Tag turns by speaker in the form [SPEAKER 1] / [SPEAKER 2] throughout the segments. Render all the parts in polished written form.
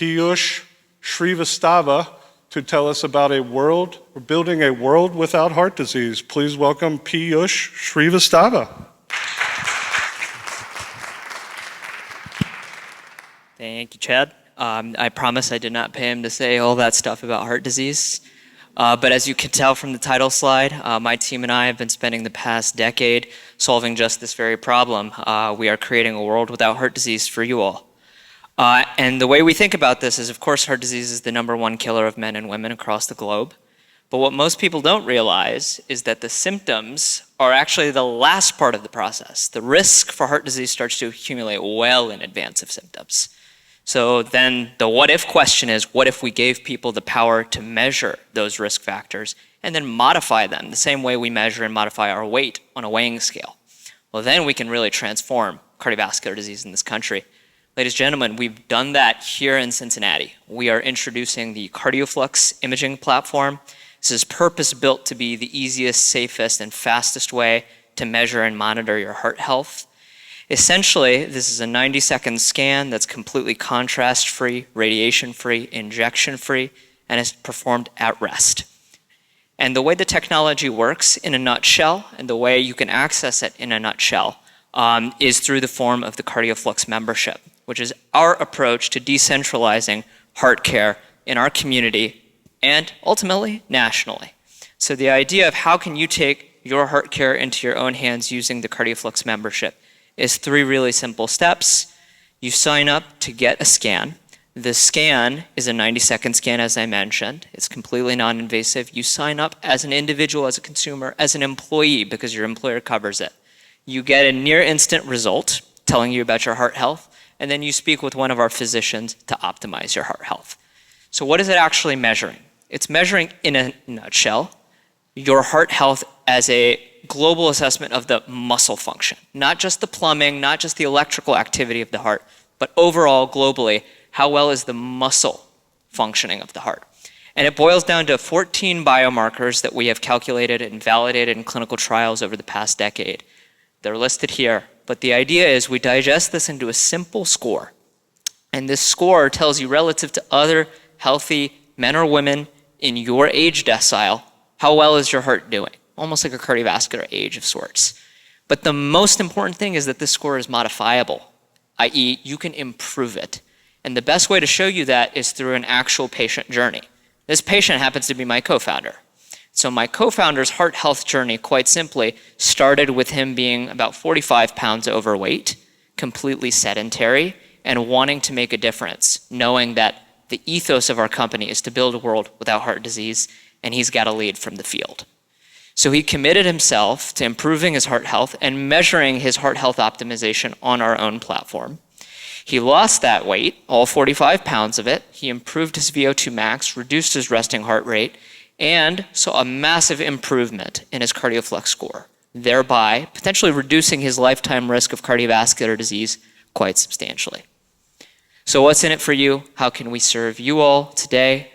[SPEAKER 1] Peeyush Shrivastava to tell us about building a world without heart disease. Please welcome Peeyush Shrivastava.
[SPEAKER 2] Thank you, Chad. I promise I did not pay him to say all that stuff about heart disease. But as you can tell from the title slide, my team and I have been spending the past decade solving just this very problem. We are creating a world without heart disease for you all. And the way we think about this is, of course, heart disease is the #1 killer of men and women across the globe. But what most people don't realize is that the symptoms are actually the last part of the process. The risk for heart disease starts to accumulate well in advance of symptoms. So then the what if question is, what if we gave people the power to measure those risk factors and then modify them the same way we measure and modify our weight on a weighing scale? Well, then we can really transform cardiovascular disease in this country. Ladies and gentlemen, we've done that here in Cincinnati. We are introducing the CardioFlux imaging platform. This is purpose-built to be the easiest, safest, and fastest way to measure and monitor your heart health. Essentially, this is a 90-second scan that's completely contrast-free, radiation-free, injection-free, and is performed at rest. And the way the technology works in a nutshell, and the way you can access it in a nutshell, is through the form of the CardioFlux membership, which is our approach to decentralizing heart care in our community and ultimately nationally. So the idea of how can you take your heart care into your own hands using the CardioFlux membership is 3 really simple steps. You sign up to get a scan. The scan is a 90-second scan, as I mentioned. It's completely non-invasive. You sign up as an individual, as a consumer, as an employee, because your employer covers it. You get a near instant result telling you about your heart health, and then you speak with one of our physicians to optimize your heart health. So what is it actually measuring? It's measuring, in a nutshell, your heart health as a global assessment of the muscle function, not just the plumbing, not just the electrical activity of the heart, but overall, globally, how well is the muscle functioning of the heart? And it boils down to 14 biomarkers that we have calculated and validated in clinical trials over the past decade. They're listed here, but the idea is we digest this into a simple score. And this score tells you, relative to other healthy men or women in your age decile, how well is your heart doing? Almost like a cardiovascular age of sorts. But the most important thing is that this score is modifiable, i.e. you can improve it. And the best way to show you that is through an actual patient journey. This patient happens to be my co-founder. So my co-founder's heart health journey, quite simply, started with him being about 45 pounds overweight, completely sedentary, and wanting to make a difference, knowing that the ethos of our company is to build a world without heart disease, and he's got a lead from the field. So he committed himself to improving his heart health and measuring his heart health optimization on our own platform. He lost that weight, all 45 pounds of it. He improved his VO2 max, reduced his resting heart rate, and saw a massive improvement in his CardioFlux score, thereby potentially reducing his lifetime risk of cardiovascular disease quite substantially. So what's in it for you? How can we serve you all today?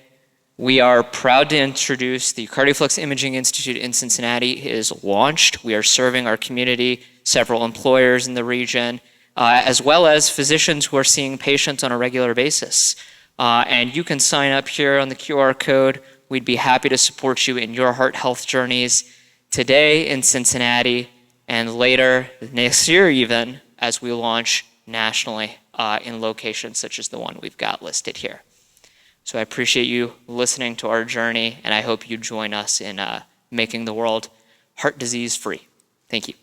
[SPEAKER 2] We are proud to introduce the CardioFlux Imaging Institute in Cincinnati. It is launched. We are serving our community, several employers in the region, as well as physicians who are seeing patients on a regular basis. And you can sign up here on the QR code. We'd be happy to support you in your heart health journeys today in Cincinnati and later next year even as we launch nationally in locations such as the one we've got listed here. So I appreciate you listening to our journey, and I hope you join us in making the world heart disease free. Thank you.